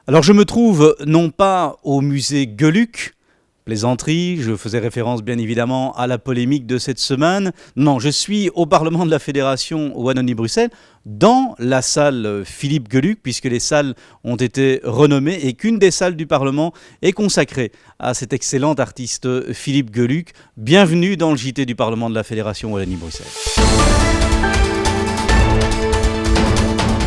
Alors je me trouve non pas au musée Gueuluc, plaisanterie, je faisais référence bien évidemment à la polémique de cette semaine. Non, je suis au Parlement de la Fédération Wallonie-Bruxelles, dans la salle Philippe Gueuluc, puisque les salles ont été renommées et qu'une des salles du Parlement est consacrée à cet excellent artiste Philippe Gueuluc. Bienvenue dans le JT du Parlement de la Fédération Wallonie-Bruxelles.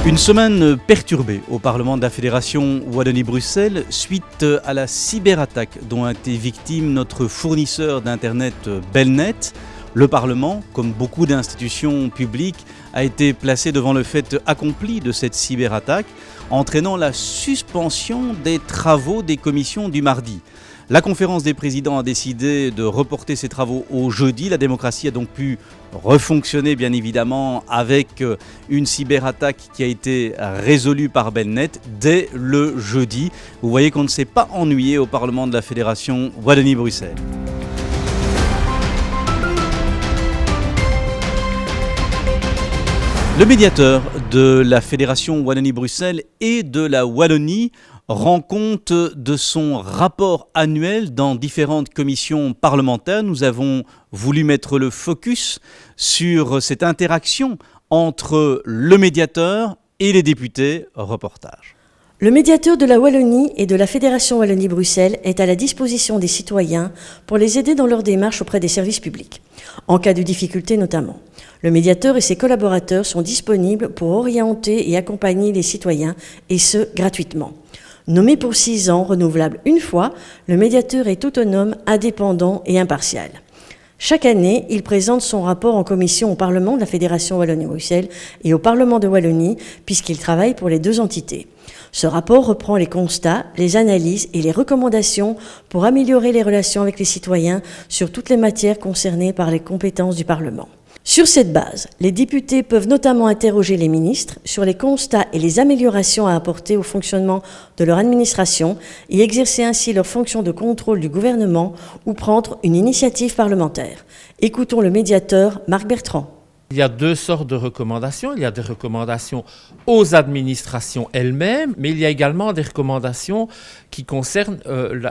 Une semaine perturbée au Parlement de la Fédération Wallonie-Bruxelles suite à la cyberattaque dont a été victime notre fournisseur d'Internet Belnet. Le Parlement, comme beaucoup d'institutions publiques, a été placé devant le fait accompli de cette cyberattaque, entraînant la suspension des travaux des commissions du mardi. La conférence des présidents a décidé de reporter ses travaux au jeudi. La démocratie a donc pu refonctionner bien évidemment avec une cyberattaque qui a été résolue par Belnet dès le jeudi. Vous voyez qu'on ne s'est pas ennuyé au Parlement de la Fédération Wallonie-Bruxelles. Le médiateur de la Fédération Wallonie-Bruxelles et de la Wallonie rend compte de son rapport annuel dans différentes commissions parlementaires. Nous avons voulu mettre le focus sur cette interaction entre le médiateur et les députés. Reportage. Le médiateur de la Wallonie et de la Fédération Wallonie-Bruxelles est à la disposition des citoyens pour les aider dans leur démarche auprès des services publics, en cas de difficulté notamment. Le médiateur et ses collaborateurs sont disponibles pour orienter et accompagner les citoyens, et ce, gratuitement. Nommé pour 6 ans, renouvelable une fois, le médiateur est autonome, indépendant et impartial. Chaque année, il présente son rapport en commission au Parlement de la Fédération Wallonie-Bruxelles et au Parlement de Wallonie, puisqu'il travaille pour les 2 entités. Ce rapport reprend les constats, les analyses et les recommandations pour améliorer les relations avec les citoyens sur toutes les matières concernées par les compétences du Parlement. Sur cette base, les députés peuvent notamment interroger les ministres sur les constats et les améliorations à apporter au fonctionnement de leur administration et exercer ainsi leur fonction de contrôle du gouvernement ou prendre une initiative parlementaire. Écoutons le médiateur Marc Bertrand. Il y a 2 sortes de recommandations. Il y a des recommandations aux administrations elles-mêmes, mais il y a également des recommandations qui concernent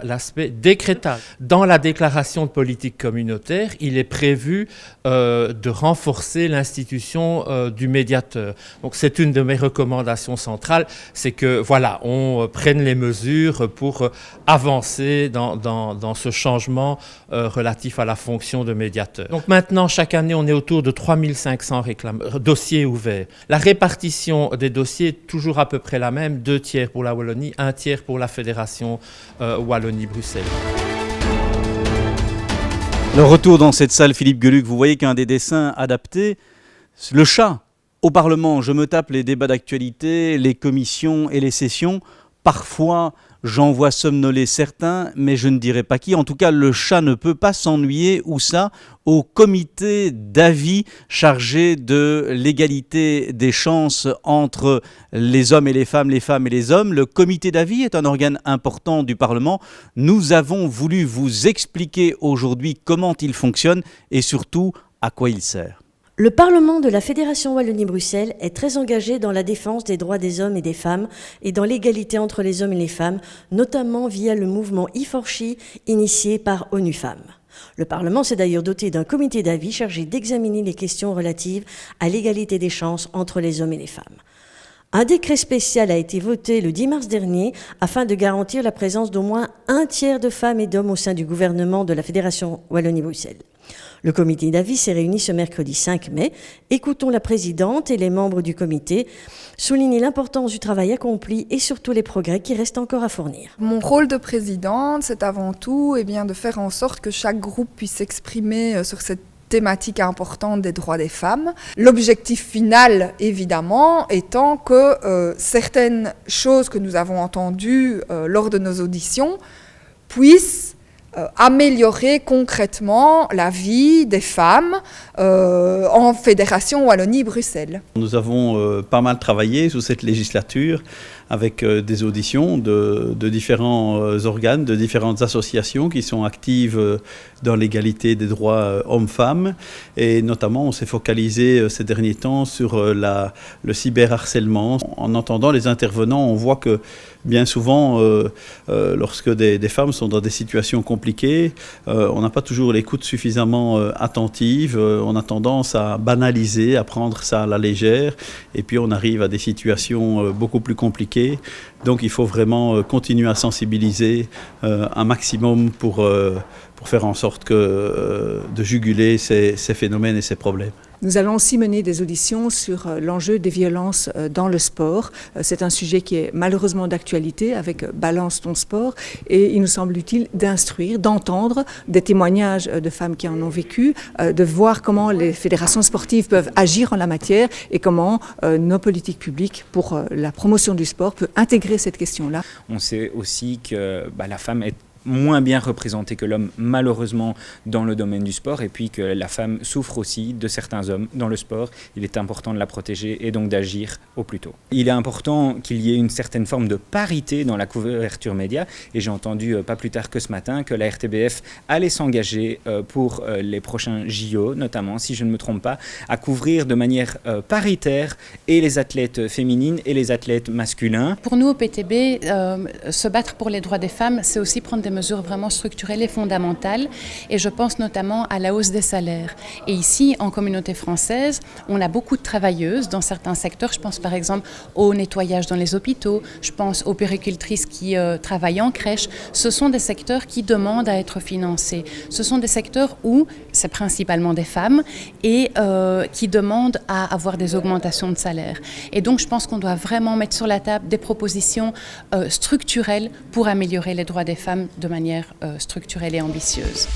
l'aspect décrétal. Dans la déclaration de politique communautaire, il est prévu de renforcer l'institution du médiateur. Donc c'est une de mes recommandations centrales, c'est que voilà, on prenne les mesures pour avancer dans ce changement relatif à la fonction de médiateur. Donc maintenant, chaque année, on est autour de 3500 dossiers ouverts. La répartition des dossiers est toujours à peu près la même, 2 tiers pour la Wallonie, 1 tiers pour la Fédération Wallonie-Bruxelles. Le retour dans cette salle Philippe Gueuluc, vous voyez qu'un des dessins adaptés, le chat au Parlement, je me tape les débats d'actualité, les commissions et les sessions. Parfois, j'en vois somnoler certains, mais je ne dirai pas qui. En tout cas, le chat ne peut pas s'ennuyer, ou ça, au comité d'avis chargé de l'égalité des chances entre les hommes et les femmes et les hommes. Le comité d'avis est un organe important du Parlement. Nous avons voulu vous expliquer aujourd'hui comment il fonctionne et surtout à quoi il sert. Le Parlement de la Fédération Wallonie-Bruxelles est très engagé dans la défense des droits des hommes et des femmes et dans l'égalité entre les hommes et les femmes, notamment via le mouvement E4SHE initié par ONU Femmes. Le Parlement s'est d'ailleurs doté d'un comité d'avis chargé d'examiner les questions relatives à l'égalité des chances entre les hommes et les femmes. Un décret spécial a été voté le 10 mars dernier afin de garantir la présence d'au moins 1 tiers de femmes et d'hommes au sein du gouvernement de la Fédération Wallonie-Bruxelles. Le comité d'avis s'est réuni ce mercredi 5 mai. Écoutons la présidente et les membres du comité souligner l'importance du travail accompli et surtout les progrès qui restent encore à fournir. Mon rôle de présidente, c'est avant tout de faire en sorte que chaque groupe puisse s'exprimer sur cette thématique importante des droits des femmes. L'objectif final, évidemment, étant que certaines choses que nous avons entendues lors de nos auditions puissent améliorer concrètement la vie des femmes en Fédération Wallonie-Bruxelles. Nous avons pas mal travaillé sous cette législature avec des auditions de différents organes, de différentes associations qui sont actives dans l'égalité des droits hommes-femmes. Et notamment, on s'est focalisé ces derniers temps sur le cyberharcèlement. En entendant les intervenants, on voit que bien souvent, lorsque des femmes sont dans des situations compliquées, on n'a pas toujours l'écoute suffisamment attentive. On a tendance à banaliser, à prendre ça à la légère. Et puis, on arrive à des situations beaucoup plus compliquées. Donc, il faut vraiment continuer à sensibiliser un maximum pour faire en sorte de juguler ces phénomènes et ces problèmes. Nous allons aussi mener des auditions sur l'enjeu des violences dans le sport. C'est un sujet qui est malheureusement d'actualité avec Balance ton sport et il nous semble utile d'instruire, d'entendre des témoignages de femmes qui en ont vécu, de voir comment les fédérations sportives peuvent agir en la matière et comment nos politiques publiques pour la promotion du sport peuvent intégrer cette question-là. On sait aussi que la femme est moins bien représentée que l'homme, malheureusement, dans le domaine du sport, et puis que la femme souffre aussi de certains hommes dans le sport. Il est important de la protéger et donc d'agir au plus tôt. Il est important qu'il y ait une certaine forme de parité dans la couverture média, et j'ai entendu pas plus tard que ce matin que la RTBF allait s'engager pour les prochains JO, notamment, si je ne me trompe pas, à couvrir de manière paritaire et les athlètes féminines et les athlètes masculins. Pour nous au PTB, se battre pour les droits des femmes, c'est aussi prendre des mesures vraiment structurelles et fondamentales, et je pense notamment à la hausse des salaires. Et ici, en communauté française, on a beaucoup de travailleuses dans certains secteurs. Je pense par exemple au nettoyage dans les hôpitaux, je pense aux puéricultrices qui travaillent en crèche. Ce sont des secteurs qui demandent à être financés. Ce sont des secteurs où c'est principalement des femmes et qui demandent à avoir des augmentations de salaire. Et donc je pense qu'on doit vraiment mettre sur la table des propositions structurelles pour améliorer les droits des femmes de manière structurelle et ambitieuse.